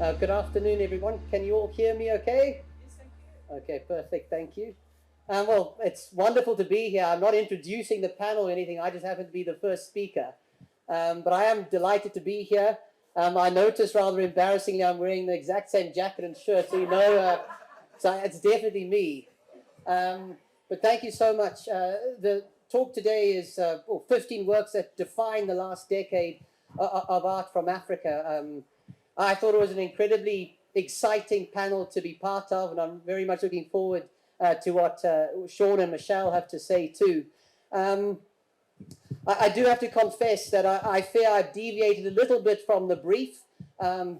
Good afternoon, everyone. Can you all hear me okay? Okay, perfect. Thank you. Well, it's wonderful to be here. I'm not introducing the panel or anything. I just happen to be the first speaker. But I am delighted to be here. I noticed rather embarrassingly I'm wearing the exact same jacket and shirt, so you know, so it's definitely me. But thank you so much. The talk today is 15 works that define the last decade of art from Africa. I thought it was an incredibly exciting panel to be part of, and I'm very much looking forward to what Sean and Michelle have to say too. I do have to confess that I fear I've deviated a little bit from the brief,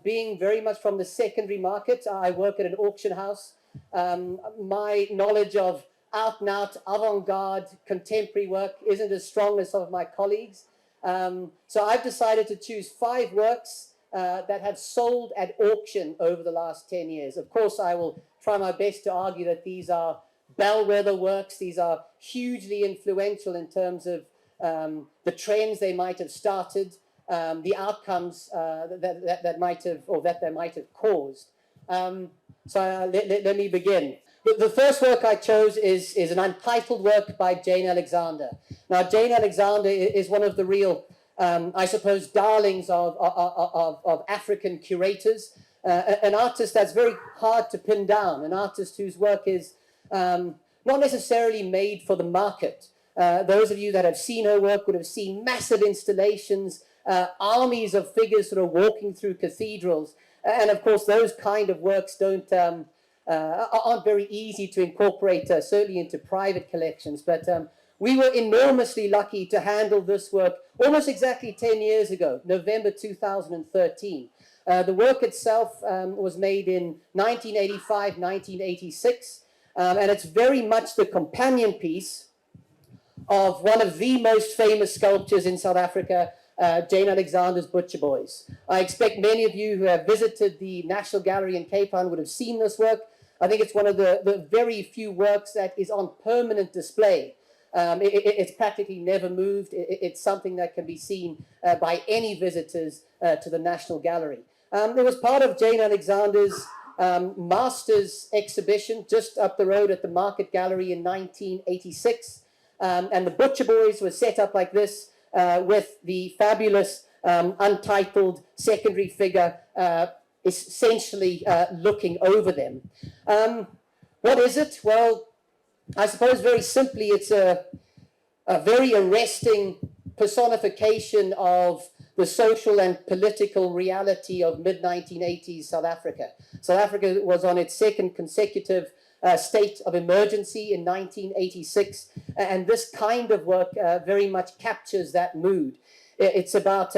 being very much from the secondary market. I work at an auction house. My knowledge of out-and-out avant-garde contemporary work isn't as strong as some of my colleagues. So I've decided to choose 5 works that have sold at auction over the last 10 years. Of course, I will try my best to argue that these are bellwether works. These are hugely influential in terms of the trends they might have started, the outcomes that they might have caused. Let me begin. The first work I chose is an untitled work by Jane Alexander. Now, Jane Alexander is one of the real I suppose, darlings of African curators, an artist that's very hard to pin down, an artist whose work is not necessarily made for the market. Those of you that have seen her work would have seen massive installations, armies of figures sort of walking through cathedrals, and of course those kind of works aren't very easy to incorporate, certainly into private collections, but we were enormously lucky to handle this work almost exactly 10 years ago, November 2013. The work itself was made in 1985, 1986, and it's very much the companion piece of one of the most famous sculptures in South Africa, Jane Alexander's Butcher Boys. I expect many of you who have visited the National Gallery in Cape Town would have seen this work. I think it's one of the very few works that is on permanent display. It's practically never moved. It's something that can be seen by any visitors to the National Gallery. It was part of Jane Alexander's Masters exhibition just up the road at the Market Gallery in 1986. And the Butcher Boys were set up like this with the fabulous untitled secondary figure essentially looking over them. What is it? Well, I suppose very simply it's a very arresting personification of the social and political reality of mid-1980s South Africa. South Africa was on its second consecutive state of emergency in 1986, and this kind of work very much captures that mood. It's about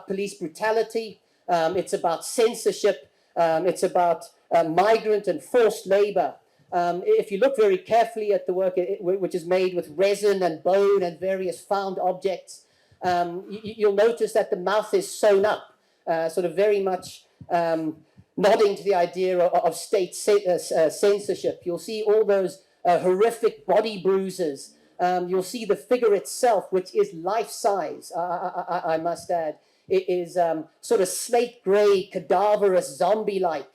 police brutality, it's about censorship, it's about migrant and forced labor. If you look very carefully at the work, which is made with resin and bone and various found objects, you'll notice that the mouth is sewn up, sort of very much nodding to the idea of state censorship. You'll see all those horrific body bruises. You'll see the figure itself, which is life-size, I must add. It is sort of slate gray, cadaverous, zombie-like.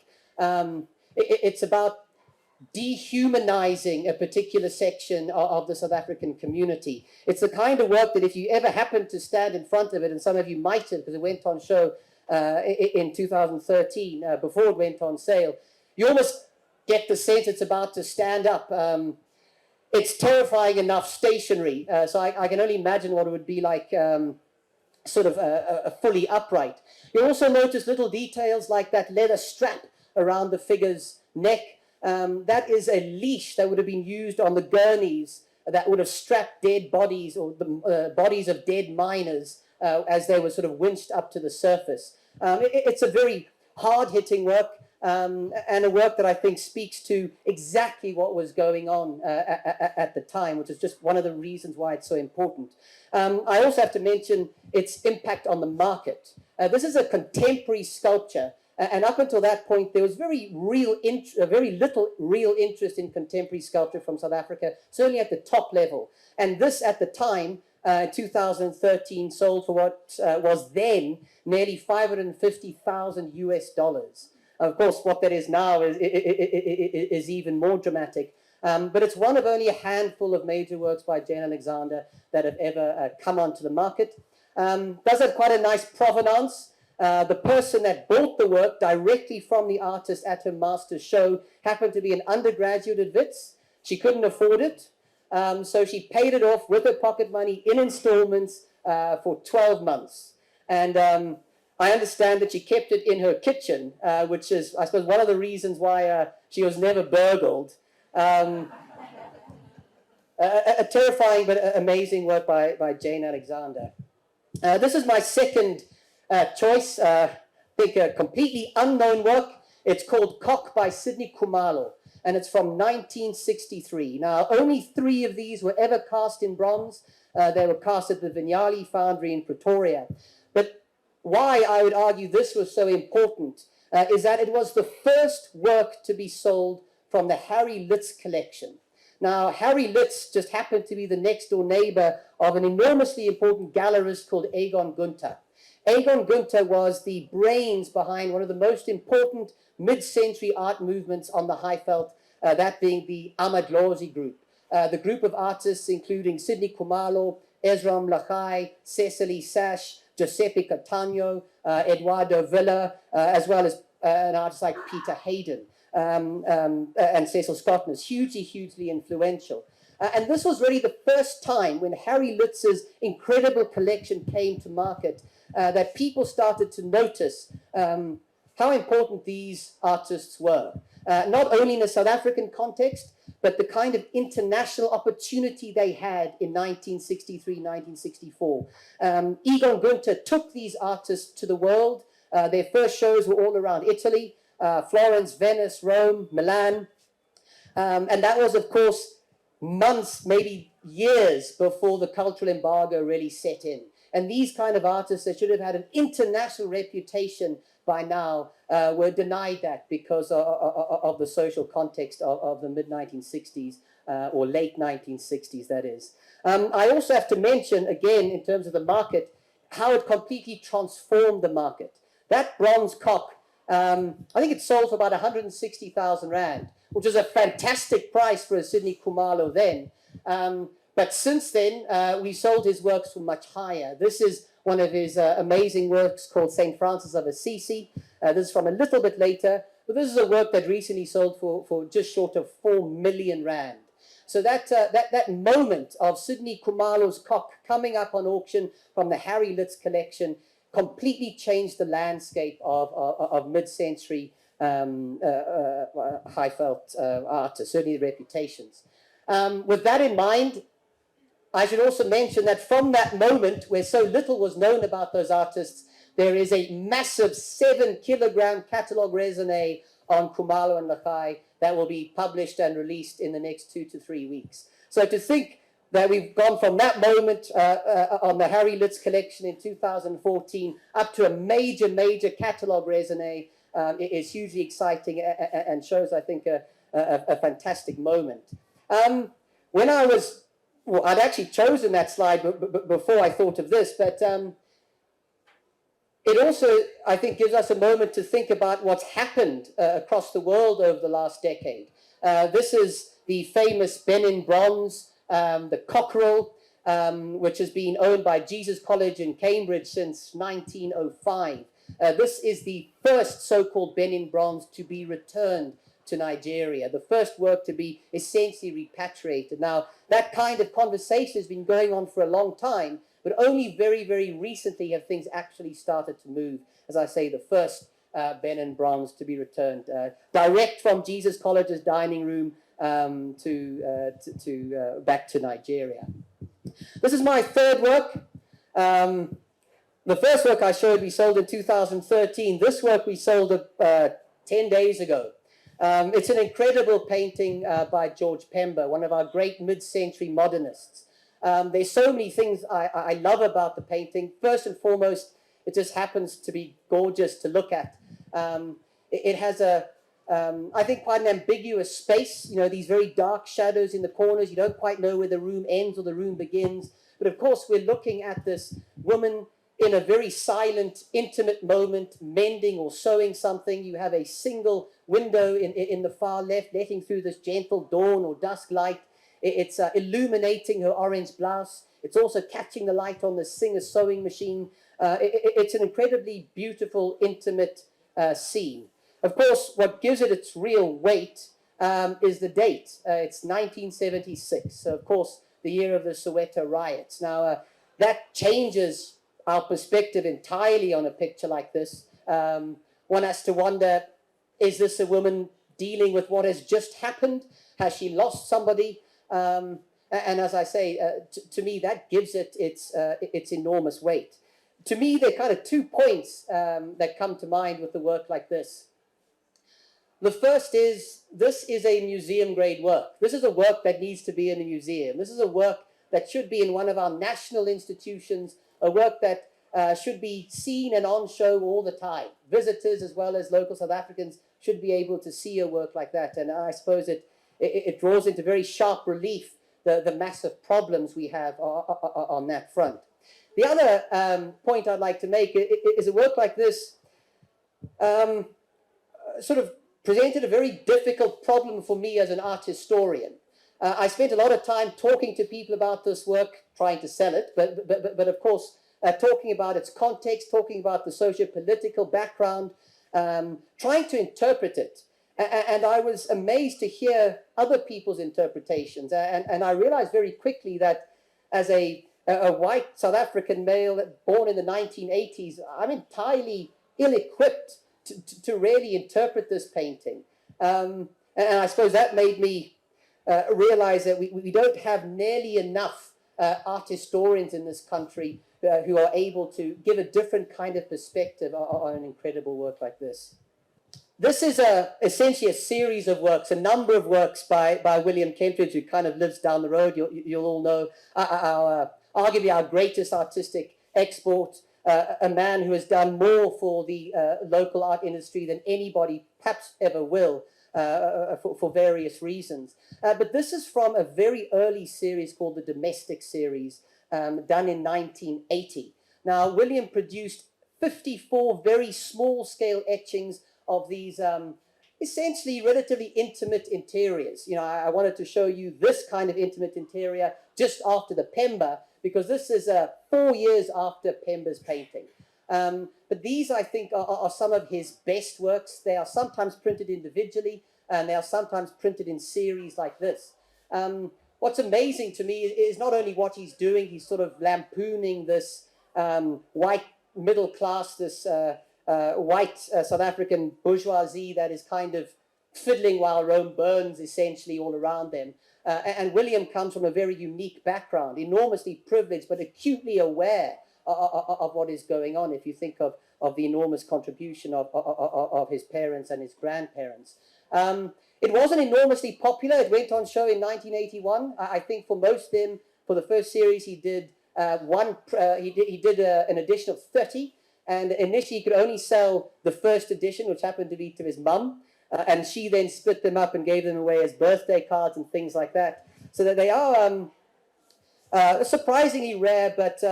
It's about dehumanizing a particular section of the South African community. It's the kind of work that if you ever happen to stand in front of it, and some of you might have, because it went on show in 2013, before it went on sale, you almost get the sense it's about to stand up. It's terrifying enough stationary, so I can only imagine what it would be like sort of a fully upright. You also notice little details like that leather strap around the figure's neck. That is a leash that would have been used on the gurneys that would have strapped dead bodies or the bodies of dead miners as they were sort of winched up to the surface. It's a very hard-hitting work and a work that I think speaks to exactly what was going on at the time, which is just one of the reasons why it's so important. I also have to mention its impact on the market. This is a contemporary sculpture. And up until that point, there was very little real interest in contemporary sculpture from South Africa, certainly at the top level. And this, at the time, 2013 sold for what was then nearly 550,000 US dollars. Of course, what that is now is even more dramatic. But it's one of only a handful of major works by Jane Alexander that have ever come onto the market. Does have quite a nice provenance. The person that bought the work directly from the artist at her master's show happened to be an undergraduate at Wits. She couldn't afford it, so she paid it off with her pocket money in installments for 12 months. And I understand that she kept it in her kitchen, which is, I suppose, one of the reasons why she was never burgled. A terrifying but amazing work by Jane Alexander. This is my second choice. I think a completely unknown work. It's called Cock by Sidney Khumalo, and it's from 1963. Now, only 3 of these were ever cast in bronze. They were cast at the Vignali Foundry in Pretoria. But why I would argue this was so important is that it was the first work to be sold from the Harry Litz collection. Now, Harry Litz just happened to be the next door neighbor of an enormously important gallerist called Egon Günther. Egon Günther was the brains behind one of the most important mid-century art movements on the Highveld, that being the Amadlozi group. The group of artists including Sidney Khumalo, Esram Lachai, Cecily Sash, Giuseppe Cattaneo, Eduardo Villa, as well as an artist like Peter Hayden. And Cecil Scotton is hugely influential. And this was really the first time when Harry Litz's incredible collection came to market that people started to notice how important these artists were. Not only in a South African context, but the kind of international opportunity they had in 1963, 1964. Egon Günther took these artists to the world. Their first shows were all around Italy. Florence, Venice, Rome, Milan. And that was, of course, months, maybe years before the cultural embargo really set in. And these kind of artists that should have had an international reputation by now were denied that because of the social context of the mid-1960s or late 1960s, that is. I also have to mention, again, in terms of the market, how it completely transformed the market. That bronze cock, I think it sold for about 160,000 Rand, which is a fantastic price for a Sidney Khumalo then. But since then, we sold his works for much higher. This is one of his amazing works called St. Francis of Assisi. This is from a little bit later, but this is a work that recently sold for just short of 4 million Rand. So that moment of Sidney Khumalo's cock coming up on auction from the Harry Litz collection completely changed the landscape of mid-century high-felt artists, certainly the reputations. With that in mind, I should also mention that from that moment where so little was known about those artists, there is a massive 7-kilogram catalogue raisonné on Khumalo and Lachai that will be published and released in the next 2 to 3 weeks. So to think that we've gone from that moment on the Harry Litz collection in 2014 up to a major catalogue raisonné is hugely exciting and shows, I think, a fantastic moment. When I was, well, I'd actually chosen that slide before I thought of this, but it also, I think, gives us a moment to think about what's happened across the world over the last decade. This is the famous Benin bronze, the cockerel, which has been owned by Jesus College in Cambridge since 1905. This is the first so-called Benin bronze to be returned to Nigeria, the first work to be essentially repatriated. Now, that kind of conversation has been going on for a long time, but only very recently have things actually started to move. As I say, the first Benin bronze to be returned, direct from Jesus College's dining room back to Nigeria. This is my third work. The first work I showed we sold in 2013. This work we sold 10 days ago. It's an incredible painting by George Pember, one of our great mid-century modernists. There's so many things I love about the painting. First and foremost, it just happens to be gorgeous to look at. It has a I think quite an ambiguous space, you know, these very dark shadows in the corners. You don't quite know where the room ends or the room begins. But of course, we're looking at this woman in a very silent, intimate moment, mending or sewing something. You have a single window in the far left, letting through this gentle dawn or dusk light. It's illuminating her orange blouse. It's also catching the light on the Singer sewing machine. It's an incredibly beautiful, intimate scene. Of course, what gives it its real weight is the date. It's 1976, so of course, the year of the Soweto riots. Now, that changes our perspective entirely on a picture like this. One has to wonder, is this a woman dealing with what has just happened? Has she lost somebody? And as I say, to me, that gives it its enormous weight. To me, there are kind of 2 points that come to mind with a work like this. The first is, this is a museum-grade work. This is a work that needs to be in a museum. This is a work that should be in one of our national institutions, a work that should be seen and on show all the time. Visitors, as well as local South Africans, should be able to see a work like that. And I suppose it draws into very sharp relief the massive problems we have on that front. The other point I'd like to make is a work like this sort of presented a very difficult problem for me as an art historian. I spent a lot of time talking to people about this work, trying to sell it, but of course, talking about its context, talking about the socio-political background, trying to interpret it. And I was amazed to hear other people's interpretations. And I realized very quickly that as a white South African male born in the 1980s, I'm entirely ill-equipped to really interpret this painting. And I suppose that made me realize that we don't have nearly enough art historians in this country who are able to give a different kind of perspective on an incredible work like this. This is essentially a series of works, a number of works by William Kentridge, who kind of lives down the road. You'll all know arguably our greatest artistic export, a man who has done more for the local art industry than anybody perhaps ever will, for various reasons. But this is from a very early series called the Domestic Series, done in 1980. Now, William produced 54 very small-scale etchings of these essentially relatively intimate interiors. You know, I wanted to show you this kind of intimate interior just after the Pemba, because this is 4 years after Pemba's painting. But these, I think, are some of his best works. They are sometimes printed individually, and they are sometimes printed in series like this. What's amazing to me is not only what he's doing, he's sort of lampooning this white middle class, this white South African bourgeoisie that is kind of fiddling while Rome burns, essentially, all around them. And William comes from a very unique background, enormously privileged, but acutely aware of what is going on, if you think of the enormous contribution of his parents and his grandparents. It wasn't enormously popular. It went on show in 1981. I think for most of them, for the first series, he did an edition of 30, and initially he could only sell the first edition, which happened to be to his mum, and she then split them up and gave them away as birthday cards and things like that. So that they are surprisingly rare, but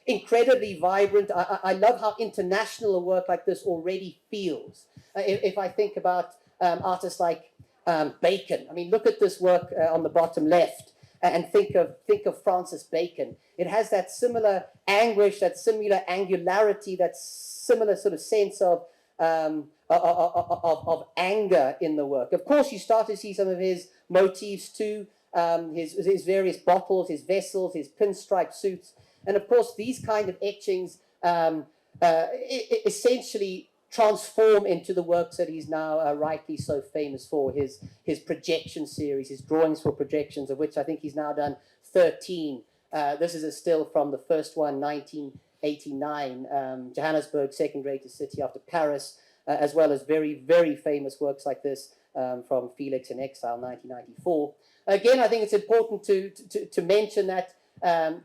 incredibly vibrant. I love how international a work like this already feels. If I think about artists like Bacon, I mean, look at this work on the bottom left, and think of Francis Bacon. It has that similar anguish, that similar angularity, that similar sort of sense of anger in the work. Of course, you start to see some of his motifs too, his various bottles, his vessels, his pinstripe suits. And of course, these kind of etchings essentially transform into the works that he's now rightly so famous for, his projection series, his drawings for projections, of which I think he's now done 13. This is a still from the first one, 1989, Johannesburg, second greatest city after Paris, as well as very, very famous works like this from Felix in Exile, 1994. Again, I think it's important to mention that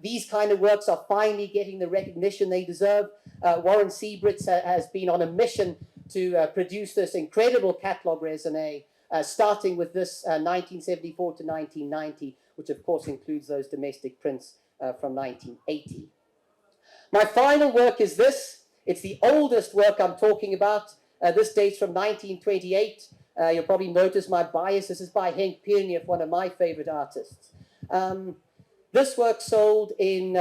these kind of works are finally getting the recognition they deserve. Warren Siebrits has been on a mission to produce this incredible catalogue raisonné, starting with this 1974 to 1990, which of course includes those domestic prints from 1980. My final work is this. It's the oldest work I'm talking about. This dates from 1928. You'll probably notice my bias. This is by Henk Pierneef, one of my favorite artists. This work sold in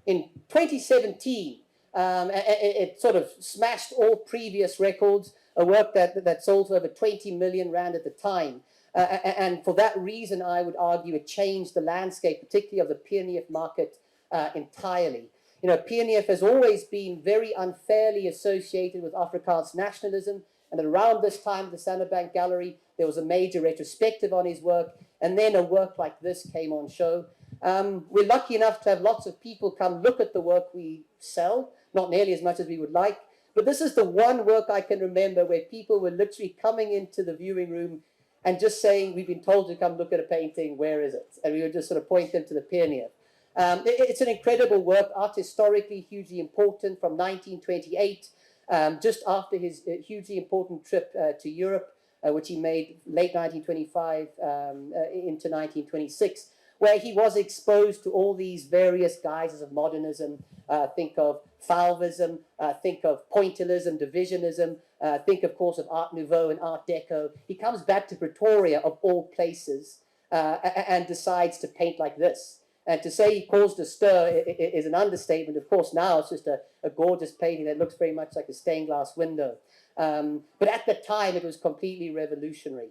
2017. It sort of smashed all previous records, a work that sold for over 20 million rand at the time. And for that reason, I would argue it changed the landscape, particularly of the Pierneef market entirely. You know, Pierneef has always been very unfairly associated with Afrikaans nationalism, and around this time, the Sanderbank Gallery, there was a major retrospective on his work, and then a work like this came on show. We're lucky enough to have lots of people come look at the work we sell, not nearly as much as we would like, but this is the one work I can remember where people were literally coming into the viewing room and just saying, we've been told to come look at a painting, where is it? And we would just sort of point them to the Pierneef. It's an incredible work, art historically hugely important, from 1928, just after his hugely important trip to Europe, which he made late 1925 into 1926, where he was exposed to all these various guises of modernism. Think of Fauvism, think of pointillism, divisionism, think, of course, of Art Nouveau and Art Deco. He comes back to Pretoria, of all places, and decides to paint like this. And to say he caused a stir is an understatement. Of course, now it's just a gorgeous painting that looks very much like a stained glass window. But at the time, it was completely revolutionary.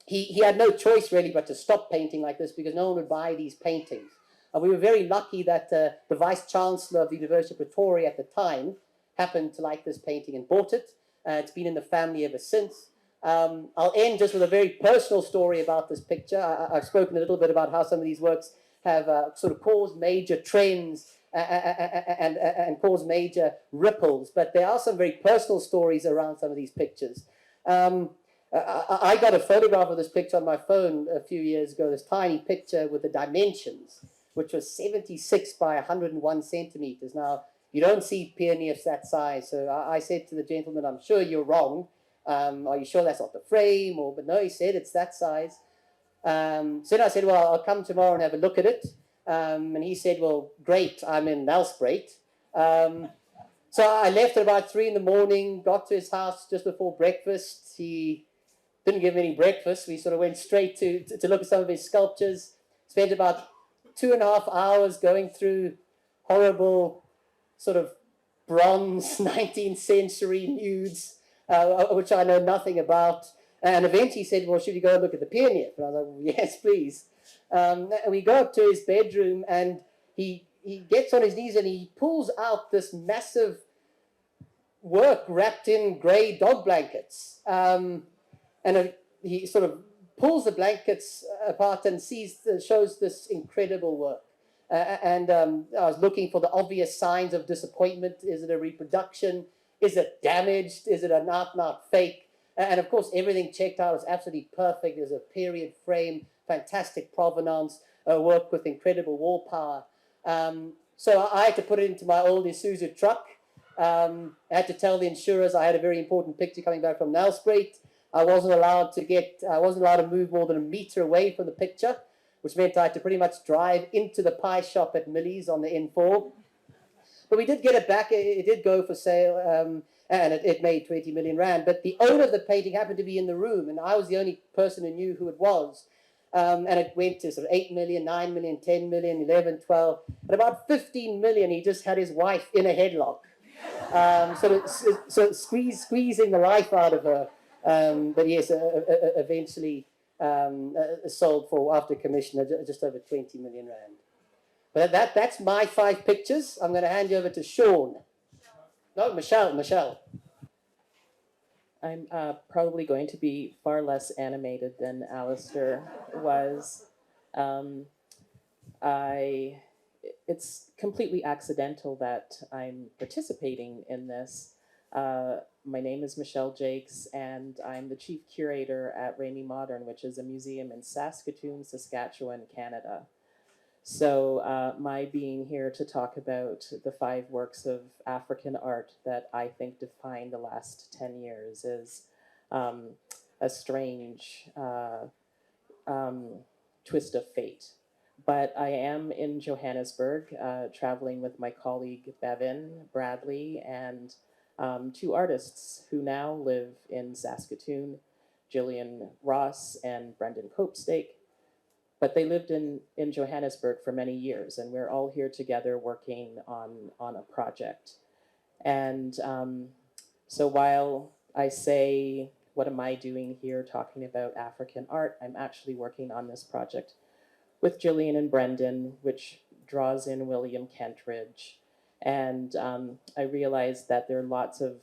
He had no choice, really, but to stop painting like this because no one would buy these paintings. And we were very lucky that the Vice-Chancellor of the University of Pretoria at the time happened to like this painting and bought it. It's been in the family ever since. I'll end just with a very personal story about this picture. I've spoken a little bit about how some of these works have sort of caused major trends and caused major ripples, but there are some very personal stories around some of these pictures. I got a photograph of this picture on my phone a few years ago, this tiny picture with the dimensions, which was 76 by 101 centimeters. Now, you don't see Pierneefs that size, so I said to the gentleman, I'm sure you're wrong. Are you sure that's not the frame? But no, he said it's that size. So then I said, well, I'll come tomorrow and have a look at it. And he said, well, great, I'm in Nelspruit. So I left at about 3 in the morning, got to his house just before breakfast. He didn't give me any breakfast. We sort of went straight to look at some of his sculptures. Spent about 2.5 hours going through horrible sort of bronze 19th century nudes, which I know nothing about. And eventually he said, well, should you go and look at the Pierneef? And I was like, well, yes, please. And we go up to his bedroom and he gets on his knees and he pulls out this massive work wrapped in grey dog blankets. And he sort of pulls the blankets apart and shows this incredible work. And I was looking for the obvious signs of disappointment. Is it a reproduction? Is it damaged? Is it an out-and-out fake? And of course, everything checked out was absolutely perfect. There's a period frame, fantastic provenance, work with incredible wall power. So I had to put it into my old Isuzu truck. I had to tell the insurers I had a very important picture coming back from Nelspruit. I wasn't allowed to move more than a meter away from the picture, which meant I had to pretty much drive into the pie shop at Millie's on the N4. But we did get it back. It did go for sale, and it made 20 million rand. But the owner of the painting happened to be in the room, and I was the only person who knew who it was. And it went to sort of 8 million, 9 million, 10 million, 11, 12. At about 15 million, he just had his wife in a headlock. So squeezing the life out of her. But yes, eventually sold for, after commission, just over 20 million rand. But that's my 5 pictures. I'm going to hand you over to Sean. No, Michelle. I'm probably going to be far less animated than Alastair was. It's completely accidental that I'm participating in this. My name is Michelle Jacques, and I'm the chief curator at Remai Modern, which is a museum in Saskatoon, Saskatchewan, Canada. So my being here to talk about the 5 works of African art that I think define the last 10 years is um, a strange um, twist of fate. But I am in Johannesburg, traveling with my colleague Bevan Bradley and 2 artists who now live in Saskatoon, Gillian Ross and Brendan Copestake. But they lived in Johannesburg for many years, and we're all here together working on a project. And so while I say, what am I doing here talking about African art, I'm actually working on this project with Gillian and Brendan, which draws in William Kentridge. And I realized that there are lots of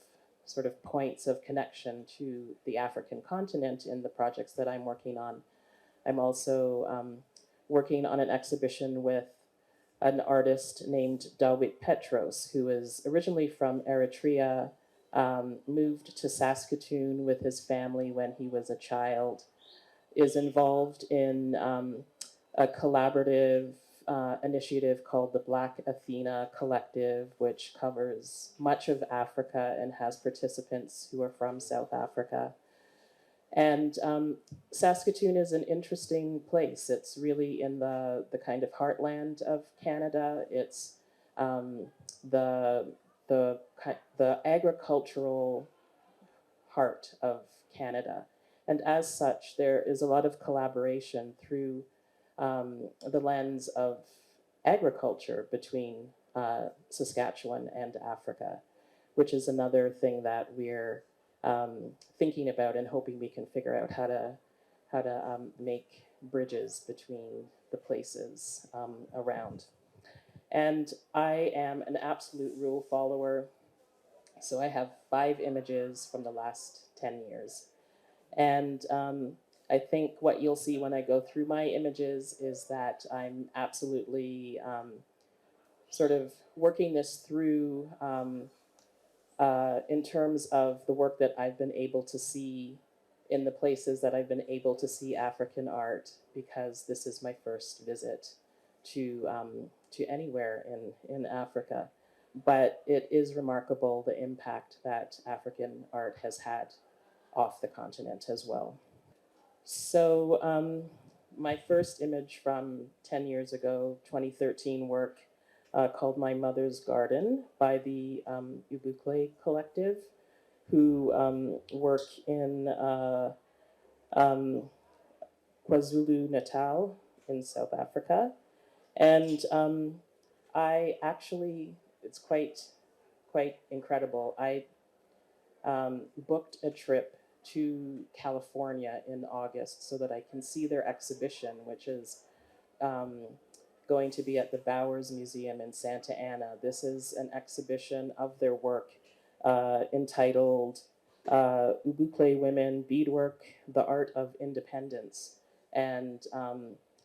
sort of points of connection to the African continent in the projects that I'm working on. I'm also working on an exhibition with an artist named Dawit Petros, who is originally from Eritrea, moved to Saskatoon with his family when he was a child, is involved in a collaborative initiative called the Black Athena Collective, which covers much of Africa and has participants who are from South Africa. And Saskatoon is an interesting place. It's really in the kind of heartland of Canada. It's um, the, the agricultural heart of Canada. And as such, there is a lot of collaboration through the lens of agriculture between Saskatchewan and Africa, which is another thing that we're thinking about and hoping we can figure out how to make bridges between the places around. And I am an absolute rule follower, so I have 5 images from the last 10 years. And I think what you'll see when I go through my images is that I'm absolutely sort of working this through in terms of the work that I've been able to see in the places that I've been able to see African art, because this is my first visit to anywhere in Africa. But it is remarkable the impact that African art has had off the continent as well. So my first image from 10 years ago, 2013 work called My Mother's Garden by the Ubukle Collective, who work in um, KwaZulu Natal in South Africa. And I actually, it's quite incredible. I booked a trip to California in August so that I can see their exhibition, which is um, going to be at the Bowers Museum in Santa Ana. This is an exhibition of their work entitled Ubukle Women Beadwork, The Art of Independence. And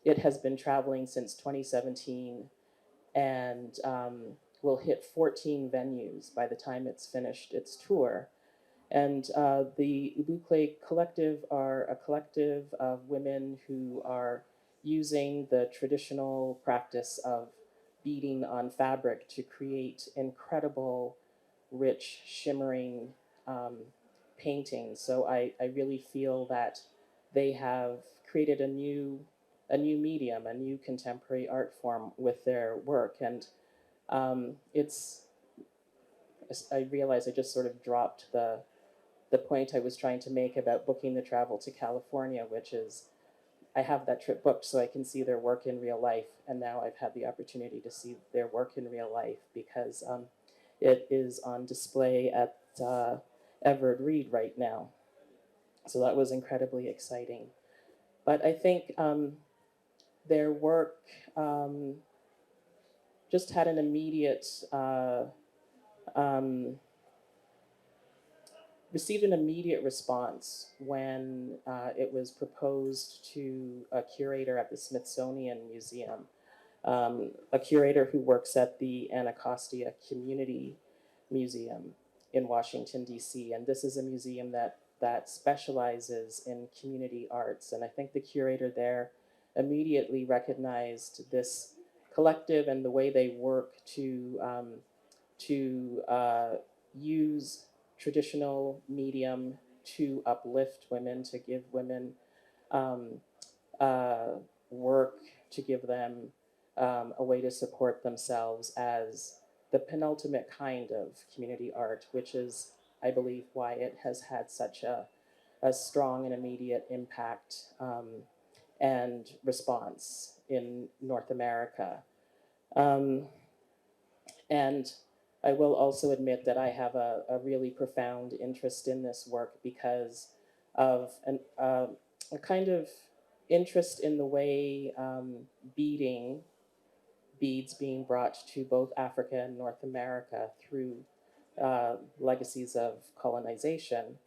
it has been traveling since 2017 and will hit 14 venues by the time it's finished its tour. And the Ubukle Collective are a collective of women who are using the traditional practice of beading on fabric to create incredible, rich, shimmering paintings. So I really feel that they have created a new medium, a new contemporary art form with their work. And it's, I realize I just sort of dropped the point I was trying to make about booking the travel to California, which is I have that trip booked so I can see their work in real life. And now I've had the opportunity to see their work in real life because it is on display at Everett Reed right now. So that was incredibly exciting. But I think their work just had an immediate um, received an immediate response when it was proposed to a curator at the Smithsonian Museum, a curator who works at the Anacostia Community Museum in Washington, D.C. And this is a museum that specializes in community arts. And I think the curator there immediately recognized this collective and the way they work to use traditional medium to uplift women, to give women um, work, to give them a way to support themselves as the penultimate kind of community art, which is, I believe, why it has had such a strong and immediate impact and response in North America. Um, and I will also admit that I have a really profound interest in this work because of a kind of interest in the way beads being brought to both Africa and North America through legacies of colonization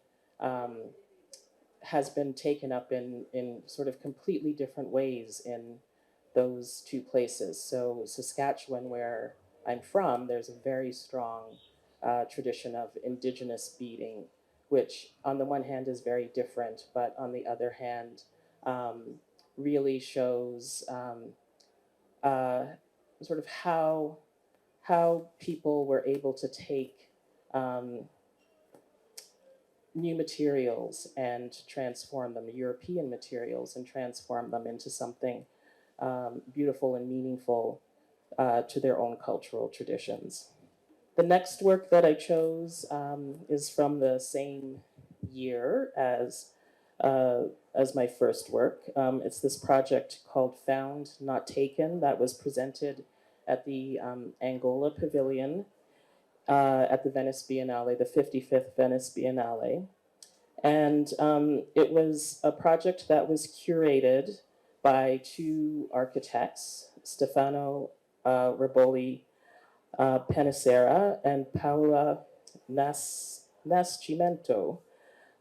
um, has been taken up in sort of completely different ways in those two places. So Saskatchewan, where I'm from, there's a very strong tradition of indigenous beading, which on the one hand is very different, but on the other hand really shows uh, sort of how people were able to take um, new materials and transform them, European materials, and transform them into something beautiful and meaningful to their own cultural traditions. The next work that I chose is from the same year as my first work. It's this project called Found Not Taken that was presented at the Angola Pavilion at the Venice Biennale, the 55th Venice Biennale. And it was a project that was curated by two architects, Stefano Raboli Penicera and Paola Nascimento.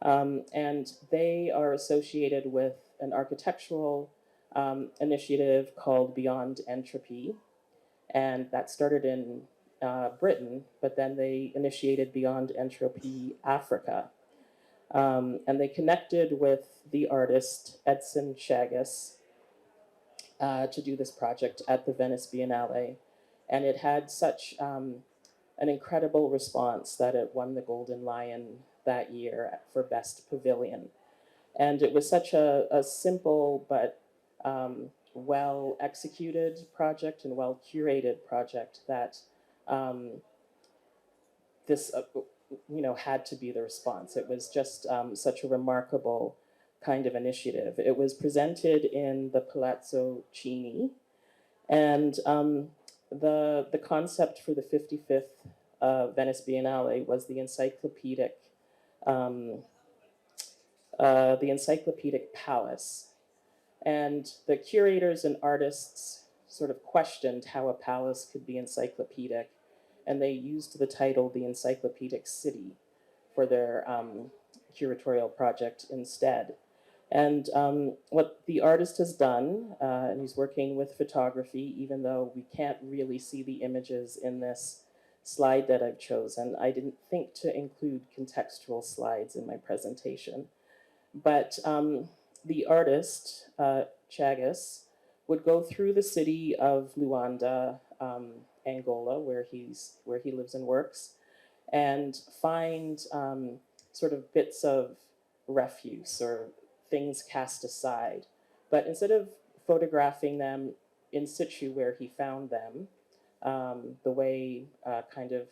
And they are associated with an architectural initiative called Beyond Entropy. And that started in Britain, but then they initiated Beyond Entropy Africa. And they connected with the artist Edson Chagas to do this project at the Venice Biennale. And it had such an incredible response that it won the Golden Lion that year for Best Pavilion. And it was such a simple but well executed project and well curated project that this had to be the response. It was just such a remarkable kind of initiative. It was presented in the Palazzo Chini, and the concept for the 55th Venice Biennale was um, the encyclopedic palace, and the curators and artists sort of questioned how a palace could be encyclopedic, and they used the title the Encyclopedic City for their curatorial project instead. And what the artist has done, and he's working with photography, even though we can't really see the images in this slide that I've chosen. I didn't think to include contextual slides in my presentation. But the artist, Chagas, would go through the city of Luanda, Angola, where he lives and works, and find sort of bits of refuse or things cast aside. But instead of photographing them in situ where he found them, the way kind of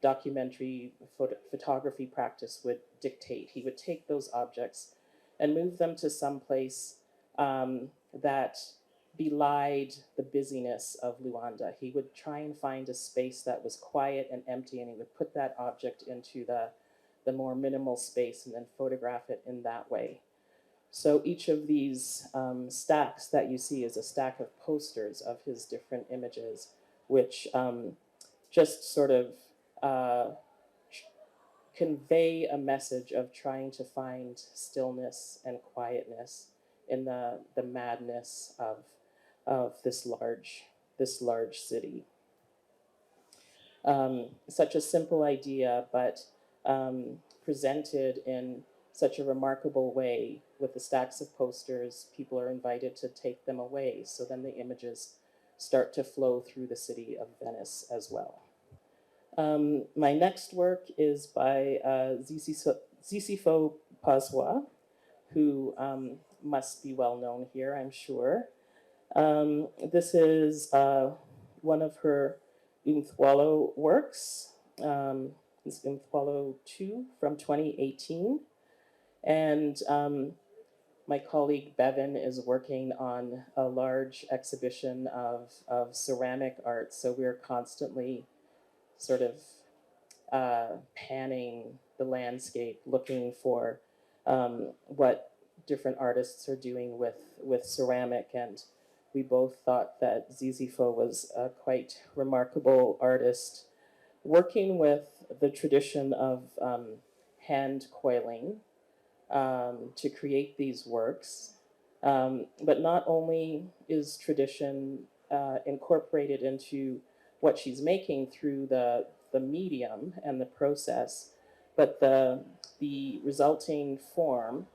documentary photography practice would dictate, he would take those objects and move them to some place that belied the busyness of Luanda. He would try and find a space that was quiet and empty, and he would put that object into the more minimal space and then photograph it in that way. So each of these stacks that you see is a stack of posters of his different images, which just sort of convey a message of trying to find stillness and quietness in the madness of this large city. Such a simple idea, but presented in such a remarkable way with the stacks of posters, people are invited to take them away. So then the images start to flow through the city of Venice as well. My next work is by Zisifo Pazwa, who must be well known here, I'm sure. This is one of her Umthwalo works. It's Umthwalo 2 from 2018. And my colleague Bevan is working on a large exhibition of ceramic art. So we're constantly sort of panning the landscape, looking for what different artists are doing with ceramic. And we both thought that Zizifo was a quite remarkable artist, working with the tradition of hand coiling to create these works. But not only is tradition incorporated into what she's making through the medium and the process, but the resulting form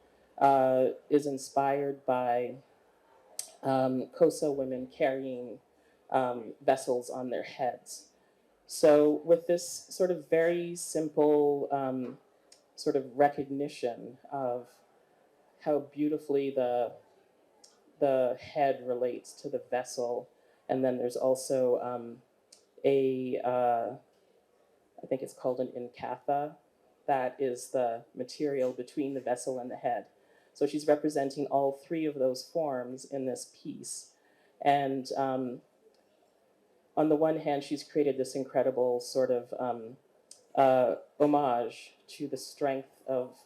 is inspired by Kosa women carrying vessels on their heads. So with this sort of very simple sort of recognition of how beautifully the head relates to the vessel, and then there's also I think it's called an incatha, that is the material between the vessel and the head. So she's representing all three of those forms in this piece. And on the one hand, she's created this incredible sort of homage to the strength of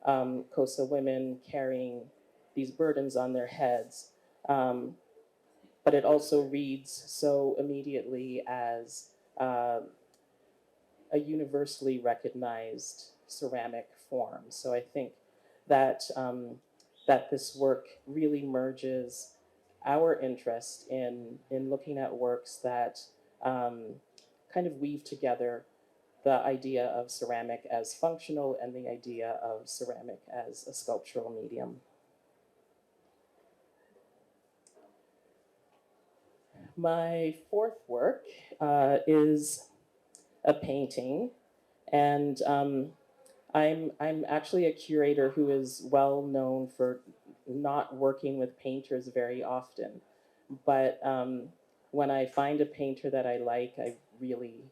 Kosa women carrying these burdens on their heads. But it also reads so immediately as a universally recognized ceramic form. So I think that that this work really merges our interest in looking at works that kind of weave together the idea of ceramic as functional and the idea of ceramic as a sculptural medium. My fourth work is a painting, and I'm actually a curator who is well known for not working with painters very often, but when I find a painter that I really,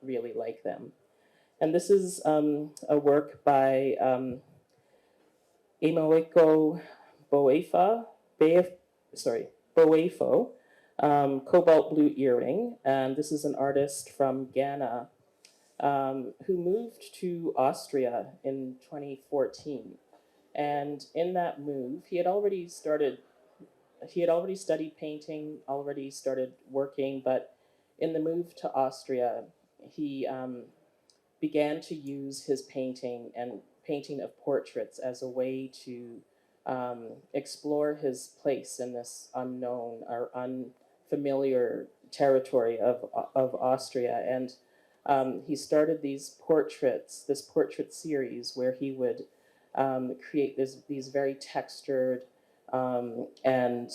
really like them. And this is a work by Emoeko Boefo, Boefo, Cobalt Blue Earring. And this is an artist from Ghana who moved to Austria in 2014. And in that move, he had already studied painting, already started working, but in the move to Austria, he began to use his painting and painting of portraits as a way to explore his place in this unknown or unfamiliar territory of Austria. And he started this portrait series where he would create these very textured and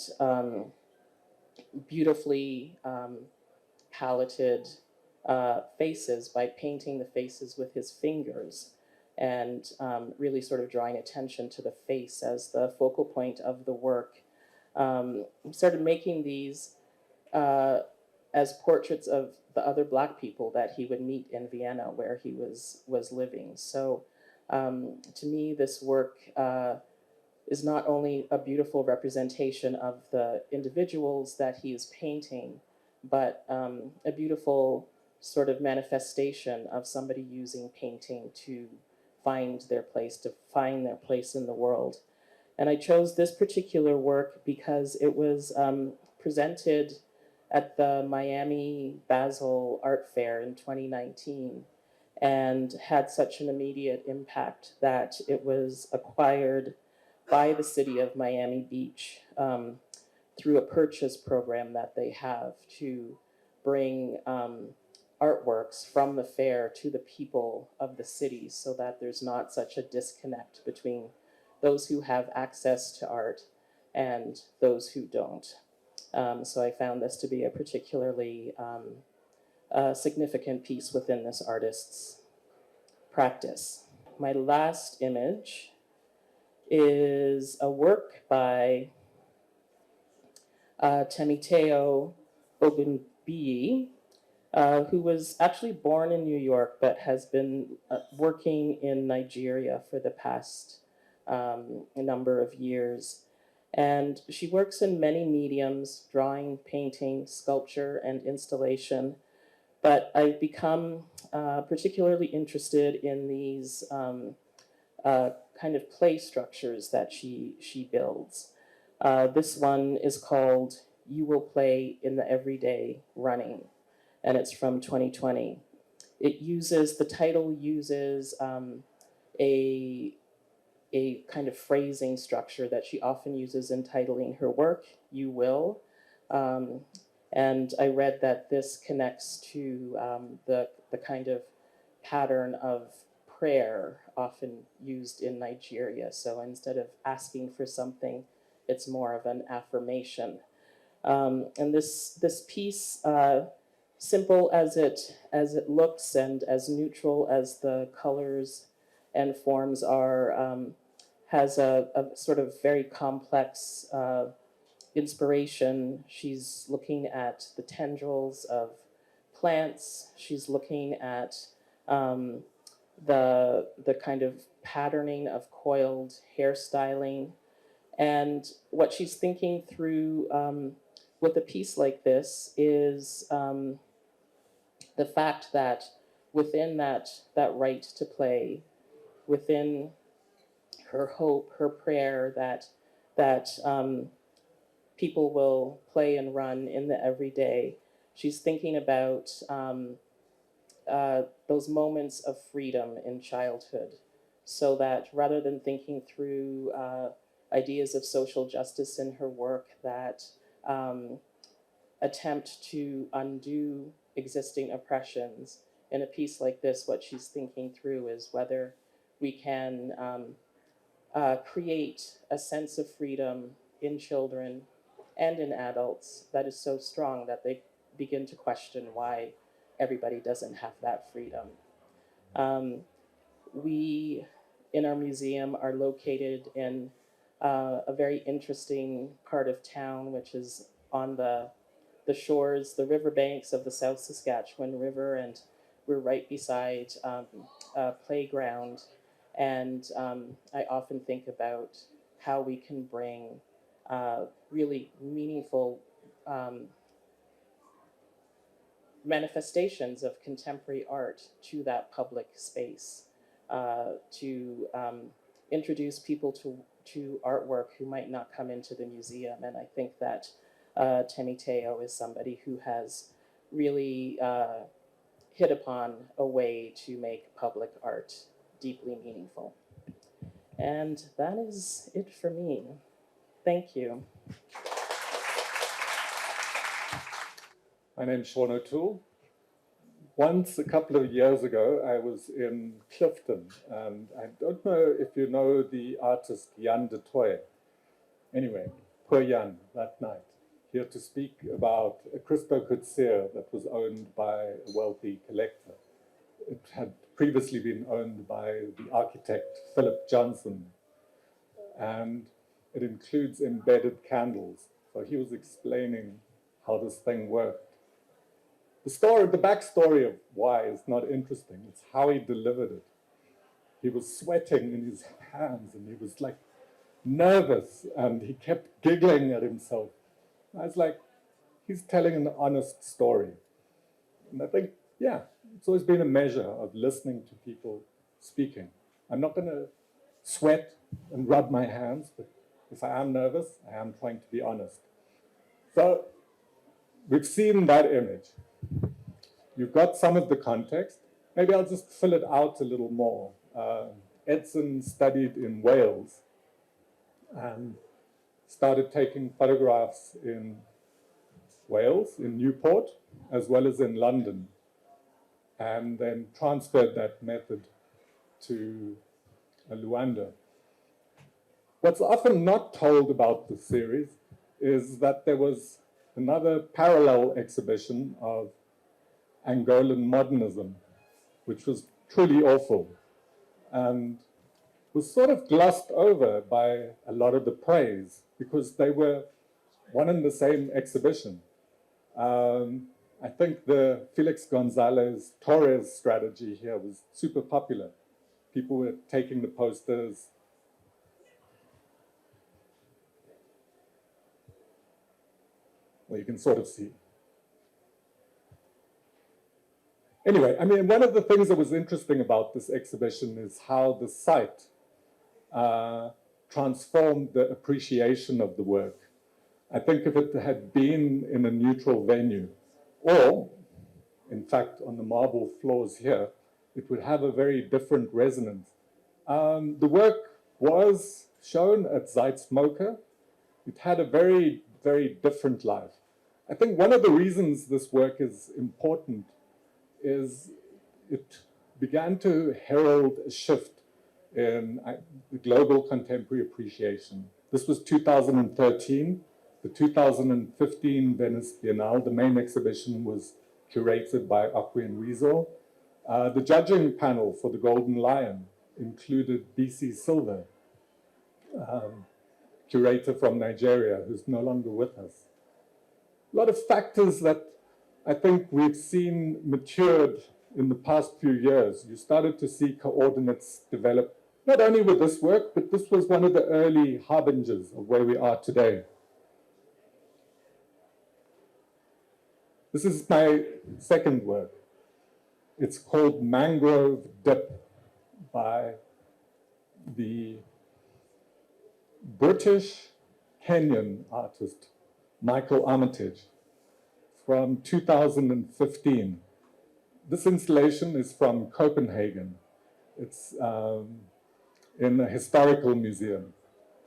beautifully paletted faces by painting the faces with his fingers and really sort of drawing attention to the face as the focal point of the work. Started making these as portraits of the other Black people that he would meet in Vienna where he was living. So to me, this work is not only a beautiful representation of the individuals that he is painting, but a beautiful sort of manifestation of somebody using painting to find their place in the world. And I chose this particular work because it was presented at the Miami Basel Art Fair in 2019 and had such an immediate impact that it was acquired by the city of Miami Beach through a purchase program that they have to bring artworks from the fair to the people of the city so that there's not such a disconnect between those who have access to art and those who don't. So I found this to be a particularly significant piece within this artist's practice. My last image is a work by Temiteo Ogunbiyi, who was actually born in New York but has been working in Nigeria for the past number of years. And she works in many mediums, drawing, painting, sculpture, and installation. But I've become particularly interested in these kind of play structures that she builds. This one is called You Will Play in the Everyday Running, and it's from 2020. The title uses a kind of phrasing structure that she often uses in titling her work, You Will. And I read that this connects to the kind of pattern of prayer often used in Nigeria. So instead of asking for something, it's more of an affirmation. And this piece, simple as it looks and as neutral as the colors and forms are, has a sort of very complex inspiration. She's looking at the tendrils of plants. She's looking at the kind of patterning of coiled hairstyling. And what she's thinking through with a piece like this is the fact that within that right to play, within her hope, her prayer that people will play and run in the everyday, she's thinking about those moments of freedom in childhood, so that rather than thinking through ideas of social justice in her work that attempt to undo existing oppressions, in a piece like this, what she's thinking through is whether we can create a sense of freedom in children and in adults that is so strong that they begin to question why everybody doesn't have that freedom. We, in our museum, are located in a very interesting part of town, which is on the shores, the riverbanks of the South Saskatchewan River, and we're right beside a playground. And I often think about how we can bring really meaningful manifestations of contemporary art to that public space, to introduce people to artwork who might not come into the museum. And I think that Temiteo is somebody who has really hit upon a way to make public art deeply meaningful. And that is it for me. Thank you. My name's Sean O'Toole. Once, a couple of years ago, I was in Clifton, and I don't know if you know the artist Jan de Toy. Anyway, poor Jan that night, here to speak about a Christo Kutsia that was owned by a wealthy collector. It had previously been owned by the architect Philip Johnson, and it includes embedded candles. So he was explaining how this thing worked. The backstory of why is not interesting. It's how he delivered it. He was sweating in his hands and he was like nervous and he kept giggling at himself. I was like, he's telling an honest story. And I think, yeah, it's always been a measure of listening to people speaking. I'm not going to sweat and rub my hands, but if I am nervous, I am trying to be honest. So we've seen that image. You've got some of the context. Maybe I'll just fill it out a little more. Edson studied in Wales and started taking photographs in Wales, in Newport, as well as in London, and then transferred that method to Luanda. What's often not told about the series is that there was another parallel exhibition of Angolan modernism, which was truly awful and was sort of glossed over by a lot of the praise because they were one and the same exhibition. I think the Felix Gonzalez Torres strategy here was super popular. People were taking the posters. Well, you can sort of see. Anyway, I mean, one of the things that was interesting about this exhibition is how the site transformed the appreciation of the work. I think if it had been in a neutral venue, or in fact on the marble floors here, it would have a very different resonance. The work was shown at Zeitsmoker. It had a very, very different life. I think one of the reasons this work is important is it began to herald a shift in the global contemporary appreciation. This was 2013. The 2015 Venice Biennale, the main exhibition, was curated by Akwi and Weasel. The judging panel for the Golden Lion included BC Silver, curator from Nigeria, who's no longer with us. A lot of factors that I think we've seen matured in the past few years. You started to see coordinates develop, not only with this work, but this was one of the early harbingers of where we are today. This is my second work. It's called Mangrove Dip by the British Kenyan artist Michael Armitage from 2015. This installation is from Copenhagen. It's in a historical museum.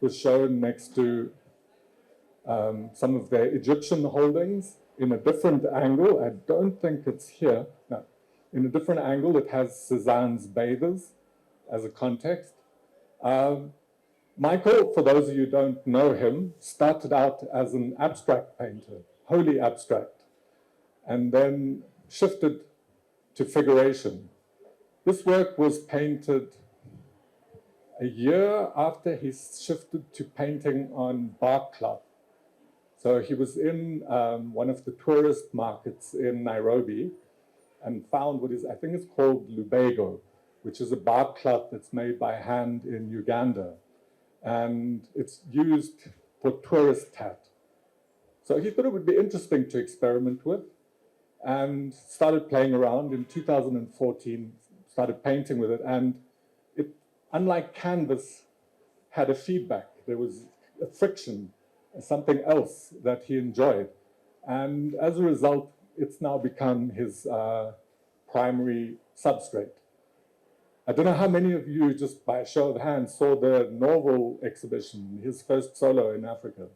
It was shown next to some of their Egyptian holdings in a different angle. I don't think it's here. No. In a different angle, it has Cézanne's Bathers as a context. Michael, for those of you who don't know him, started out as an abstract painter, wholly abstract, and then shifted to figuration. This work was painted a year after he shifted to painting on bark cloth. So he was in one of the tourist markets in Nairobi and found what is, I think it's called Lubego, which is a bark cloth that's made by hand in Uganda. And it's used for tourist tat. So he thought it would be interesting to experiment with and started playing around in 2014, started painting with it. And it, unlike canvas, had a feedback. There was a friction, something else that he enjoyed. And as a result, it's now become his primary substrate. I don't know how many of you, just by a show of hands, saw the Norval exhibition, his first solo in Africa.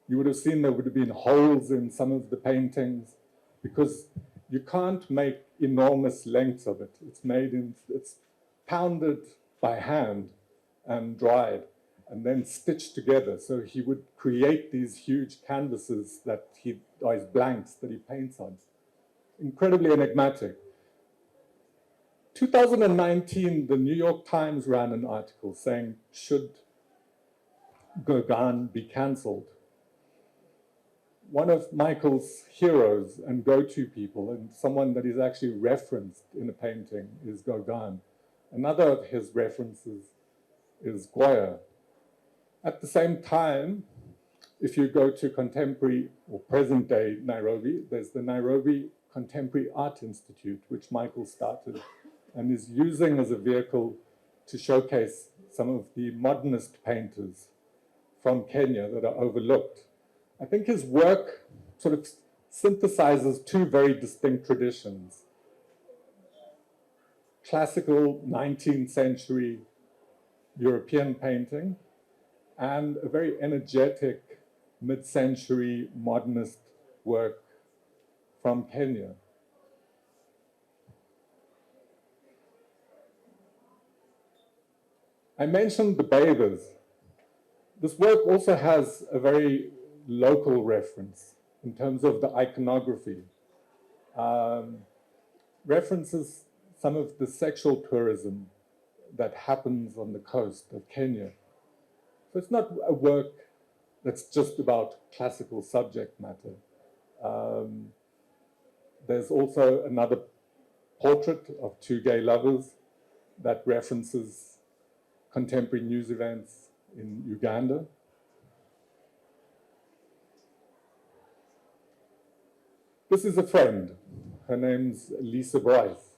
You would have seen there would have been holes in some of the paintings because you can't make enormous lengths of it. It's pounded by hand and dried and then stitched together. So he would create these huge canvases or his blanks that he paints on. Incredibly enigmatic. 2019, the New York Times ran an article saying, should Gauguin be cancelled? One of Michael's heroes and go-to people, and someone that is actually referenced in a painting, is Gauguin. Another of his references is Goya. At the same time, if you go to contemporary or present-day Nairobi, there's the Nairobi Contemporary Art Institute, which Michael started and is using as a vehicle to showcase some of the modernist painters from Kenya that are overlooked. I think his work sort of synthesizes two very distinct traditions. Classical 19th century European painting and a very energetic mid-century modernist work from Kenya. I mentioned the bathers. This work also has a very local reference in terms of the iconography. References some of the sexual tourism that happens on the coast of Kenya. So it's not a work that's just about classical subject matter. There's also another portrait of two gay lovers that references contemporary news events in Uganda. This is a friend. Her name's Lisa Bryce.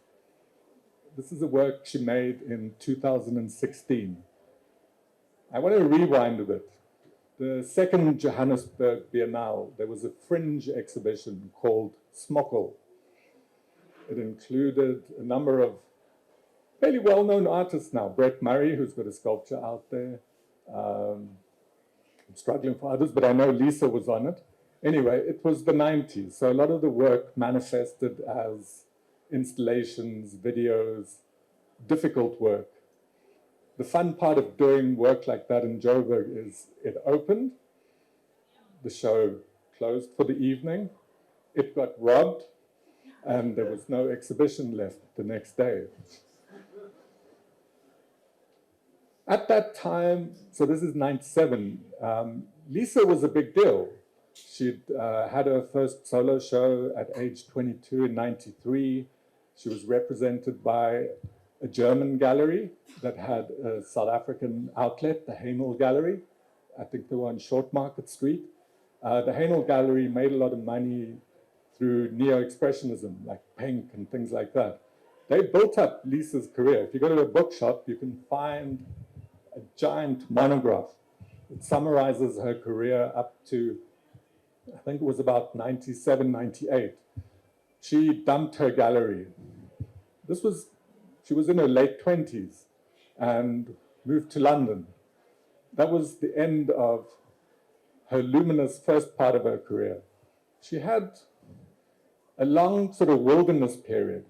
This is a work she made in 2016. I want to rewind a bit. The second Johannesburg Biennale, there was a fringe exhibition called Smokkel. It included a number of fairly well-known artists now. Brett Murray, who's got a sculpture out there. I'm struggling for others, but I know Lisa was on it. Anyway, it was the 90s, so a lot of the work manifested as installations, videos, difficult work. The fun part of doing work like that in Joburg is it opened, the show closed for the evening, it got robbed, and there was no exhibition left the next day. At that time, so this is 97, Lisa was a big deal. She'd had her first solo show at age 22 in 93. She was represented by a German gallery that had a South African outlet, the Hainel Gallery. I think they were on Short Market Street. The Hainel Gallery made a lot of money through neo-expressionism, like Pink and things like that. They built up Lisa's career. If you go to a bookshop, you can find a giant monograph that summarizes her career up to, I think it was about 97, 98. She dumped her gallery. She was in her late 20s and moved to London. That was the end of her luminous first part of her career. She had a long sort of wilderness period.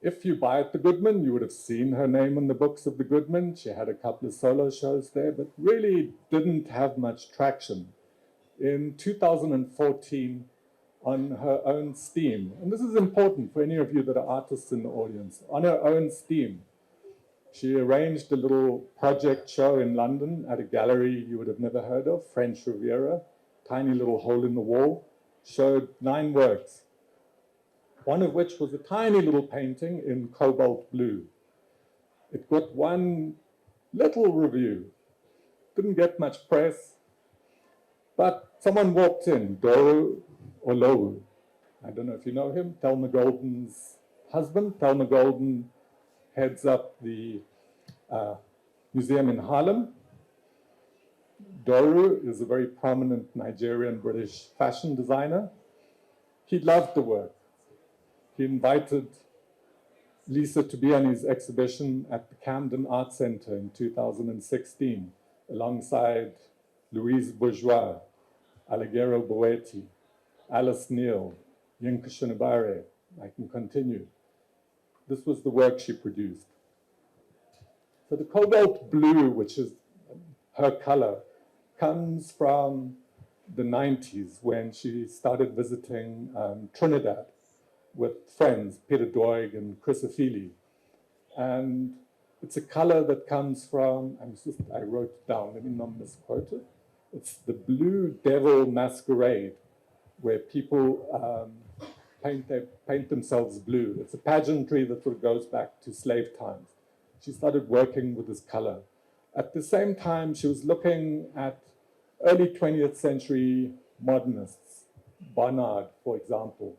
If you buy at the Goodman, you would have seen her name in the books of the Goodman. She had a couple of solo shows there, but really didn't have much traction. In 2014, on her own steam, and this is important for any of you that are artists in the audience, on her own steam, she arranged a little project show in London at a gallery you would have never heard of, French Riviera, tiny little hole in the wall, showed 9 works, one of which was a tiny little painting in cobalt blue. It got one little review, didn't get much press, but someone walked in, Doro Olowu. I don't know if you know him, Thelma Golden's husband. Thelma Golden heads up the museum in Harlem. Doru is a very prominent Nigerian British fashion designer. He loved the work. He invited Lisa to be on his exhibition at the Camden Art Center in 2016, alongside Louise Bourgeois, Alighiero Boetti, Alice Neal, Yinka Shunibare. I can continue. This was the work she produced. So the cobalt blue, which is her color, comes from the 90s when she started visiting Trinidad with friends, Peter Doig and Chris Afili. And it's a color that comes from, I wrote it down, let me not misquote it. It's the Blue Devil Masquerade, where people paint themselves blue. It's a pageantry that sort of goes back to slave times. She started working with this color. At the same time, she was looking at early 20th century modernists, Barnard, for example,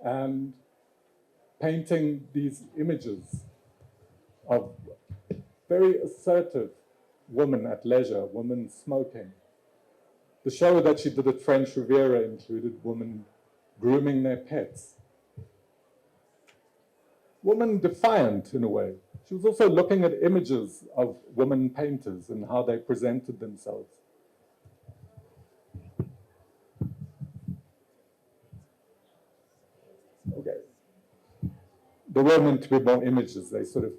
and painting these images of very assertive women at leisure, women smoking. The show that she did at French Riviera included women grooming their pets. Women defiant in a way. She was also looking at images of women painters and how they presented themselves. Okay. There were meant to be more images. They sort of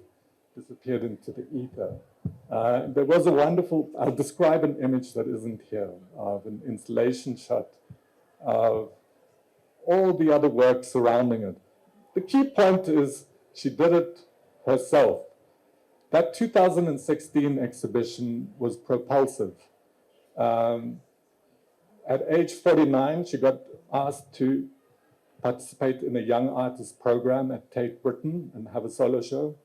disappeared into the ether. There was a wonderful, I'll describe an image that isn't here, of an installation shot of all the other work surrounding it. The key point is she did it herself. That 2016 exhibition was propulsive. At age 49, she got asked to participate in a young artist program at Tate Britain and have a solo show.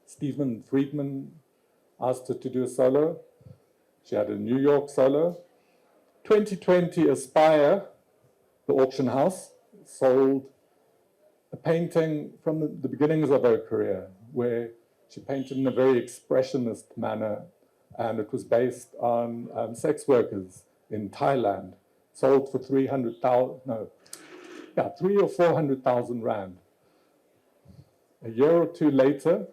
Stephen Friedman asked her to do a solo. She had a New York solo. 2020, Aspire, the auction house, sold a painting from the beginnings of her career, where she painted in a very expressionist manner, and it was based on sex workers in Thailand, sold for 3 or 400,000 rand. A year or two later,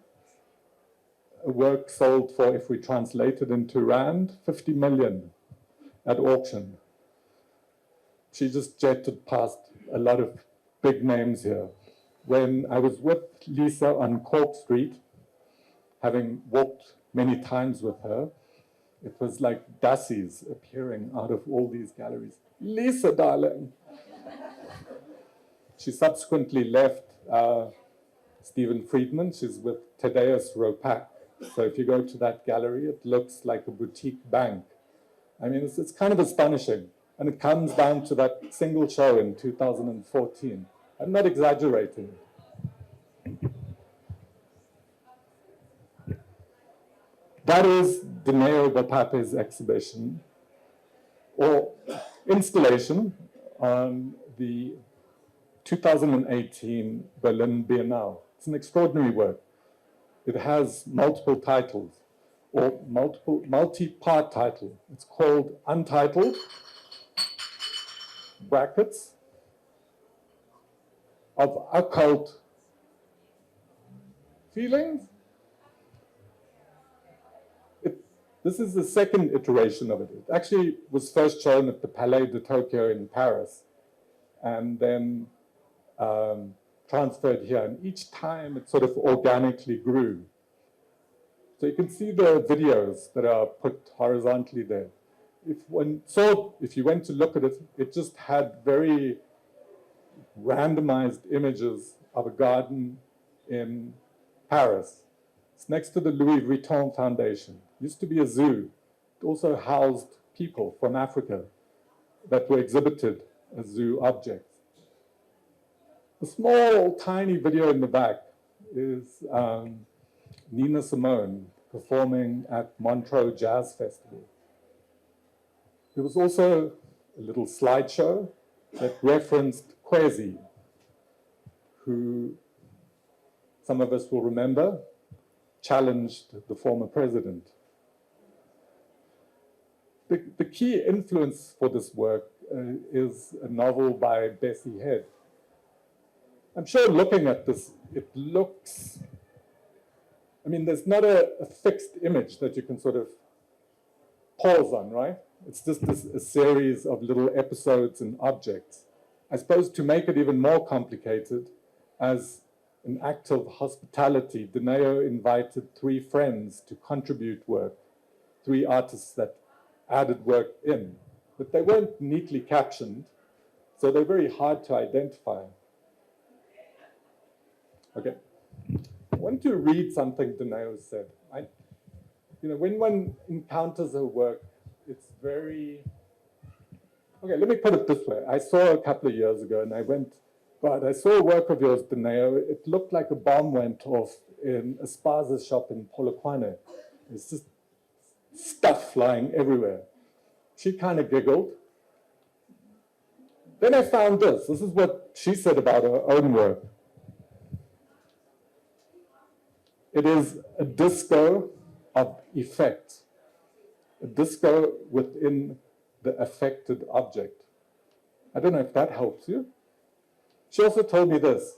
a work sold for, if we translate it into rand, 50 million at auction. She just jetted past a lot of big names here. When I was with Lisa on Cork Street, having walked many times with her, it was like dassies appearing out of all these galleries. Lisa, darling. She subsequently left Stephen Friedman. She's with Thaddeus Ropac. So if you go to that gallery, it looks like a boutique bank. I mean, it's kind of astonishing. And it comes down to that single show in 2014. I'm not exaggerating. That is Dineo Bapape's exhibition or installation on the 2018 Berlin Biennale. It's an extraordinary work. It has multiple titles, or multi-part title. It's called Untitled, brackets, of occult feelings. This is the second iteration of it. It actually was first shown at the Palais de Tokyo in Paris, and then transferred here. And each time it sort of organically grew. So you can see the videos that are put horizontally there. If you went to look at it, it just had very randomized images of a garden in Paris. It's next to the Louis Vuitton Foundation. It used to be a zoo. It also housed people from Africa that were exhibited as zoo objects. The small, tiny video in the back is Nina Simone performing at Montreux Jazz Festival. There was also a little slideshow that referenced Kwesi, who some of us will remember challenged the former president. The key influence for this work is a novel by Bessie Head. I'm sure looking at this, it looks, I mean, there's not a fixed image that you can sort of pause on, right? It's just a series of little episodes and objects. I suppose to make it even more complicated, as an act of hospitality, Dineo invited 3 friends to contribute work, 3 artists that added work in, but they weren't neatly captioned, so they're very hard to identify. Okay, I want to read something Dineo said. When one encounters her work, it's very, okay, let me put it this way. I saw a couple of years ago and I went, God, I saw a work of yours, Dineo. It looked like a bomb went off in a spaza shop in Polokwane. It's just stuff flying everywhere. She kind of giggled. Then I found this. This is what she said about her own work. It is a disco of effect, a disco within the affected object. I don't know if that helps you. She also told me this.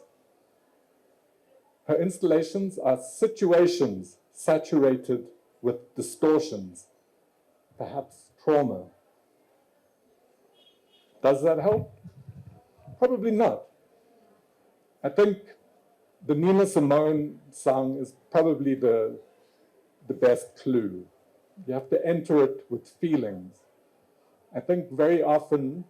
Her installations are situations saturated with distortions, perhaps trauma. Does that help? Probably not. I think the Nina Simone song is probably the best clue. You have to enter it with feelings. I think very often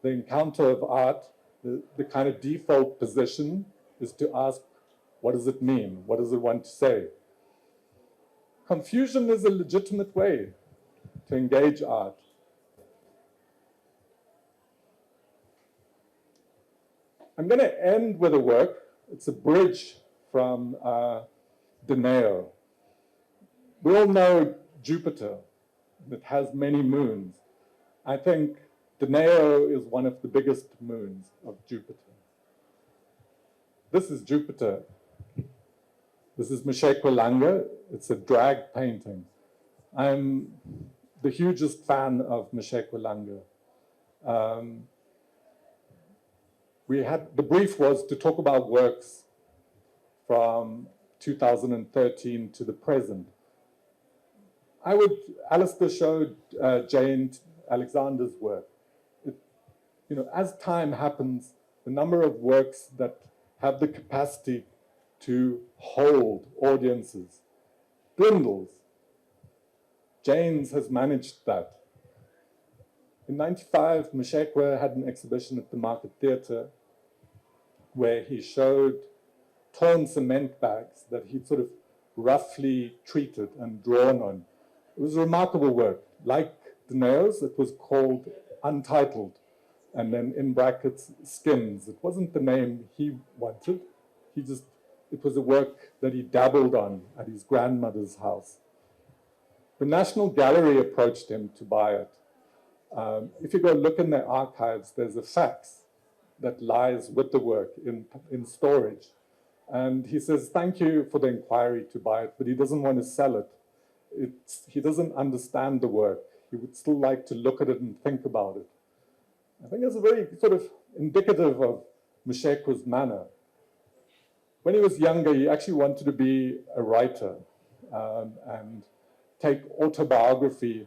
the encounter of art, the kind of default position is to ask, what does it mean? What does it want to say? Confusion is a legitimate way to engage art. I'm going to end with a work. It's a bridge from Dineo. We all know Jupiter. It has many moons. I think Dineo is one of the biggest moons of Jupiter. This is Jupiter. This is Mshekwa. It's a drag painting. I'm the hugest fan of Mshekwa. The brief was to talk about works from 2013 to the present. Alastair showed Jane Alexander's work. As time happens, the number of works that have the capacity to hold audiences dwindles. Jane's has managed that. In '95, Mshekwa had an exhibition at the Market Theatre where he showed torn cement bags that he'd sort of roughly treated and drawn on. It was a remarkable work. Like Dineo's, it was called Untitled, and then in brackets, Skins. It wasn't the name he wanted. It was a work that he dabbled on at his grandmother's house. The National Gallery approached him to buy it. If you go look in their archives, there's a fax that lies with the work in storage. And he says, thank you for the inquiry to buy it, but he doesn't want to sell it. He doesn't understand the work. He would still like to look at it and think about it. I think it's a very sort of indicative of Mshekwa's manner. When he was younger, he actually wanted to be a writer and take autobiography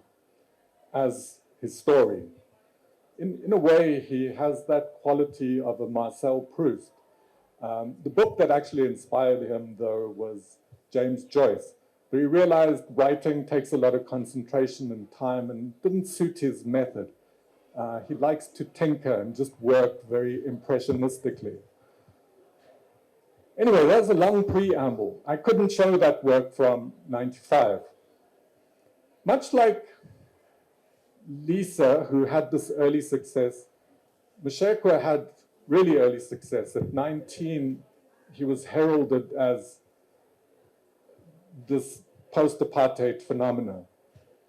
as his story. In a way, he has that quality of a Marcel Proust. The book that actually inspired him, though, was James Joyce. But he realized writing takes a lot of concentration and time and didn't suit his method. He likes to tinker and just work very impressionistically. Anyway, that's a long preamble. I couldn't show that work from '95. Much like Lisa, who had this early success, Mshekwa had really early success. At 19, he was heralded as this post-apartheid phenomena.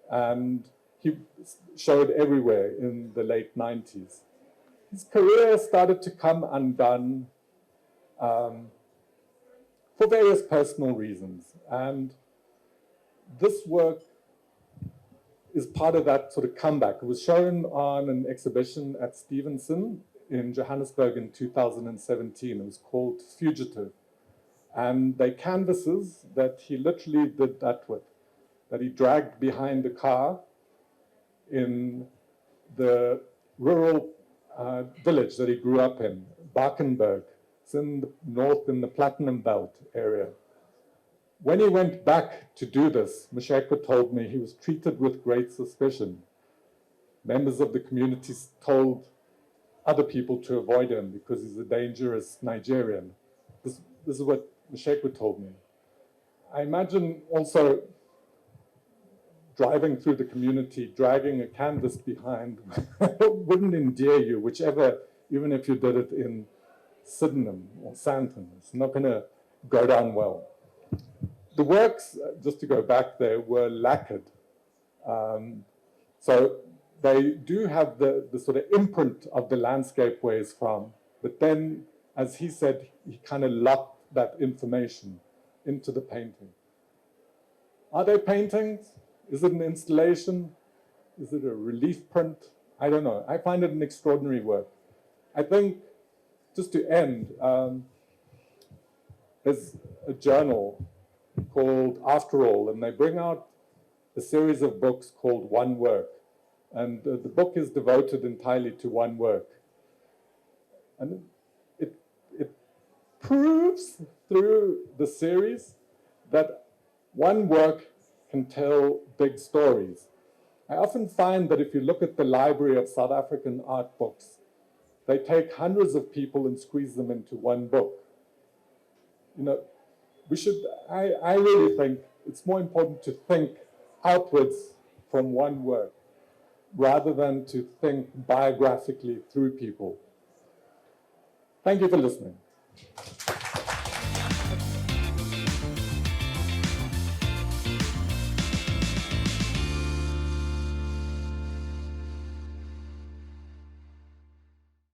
And he showed everywhere in the late 90s. His career started to come undone for various personal reasons. And this work is part of that sort of comeback. It was shown on an exhibition at Stevenson in Johannesburg in 2017. It was called Fugitive. And they canvases that he literally did that with, that he dragged behind a car in the rural village that he grew up in, Bakenburg. It's in the north, in the Platinum Belt area. When he went back to do this, Mshekwa told me he was treated with great suspicion. Members of the community told other people to avoid him because he's a dangerous Nigerian. This is what Mshekwa told me. I imagine also driving through the community, dragging a canvas behind wouldn't endear you, even if you did it in Sydenham or Sandton. It's not going to go down well. The works, just to go back there, were lacquered. So they do have the sort of imprint of the landscape where he's from, but then, as he said, he kind of locked that information into the painting. Are they paintings? Is it an installation? Is it a relief print? I don't know. I find it an extraordinary work. I think, just to end, there's a journal called After All, and they bring out a series of books called One Work. And the book is devoted entirely to one work. And it proves through the series that one work can tell big stories. I often find that if you look at the library of South African art books, they take hundreds of people and squeeze them into one book. You know, I really think it's more important to think outwards from one work rather than to think biographically through people. Thank you for listening.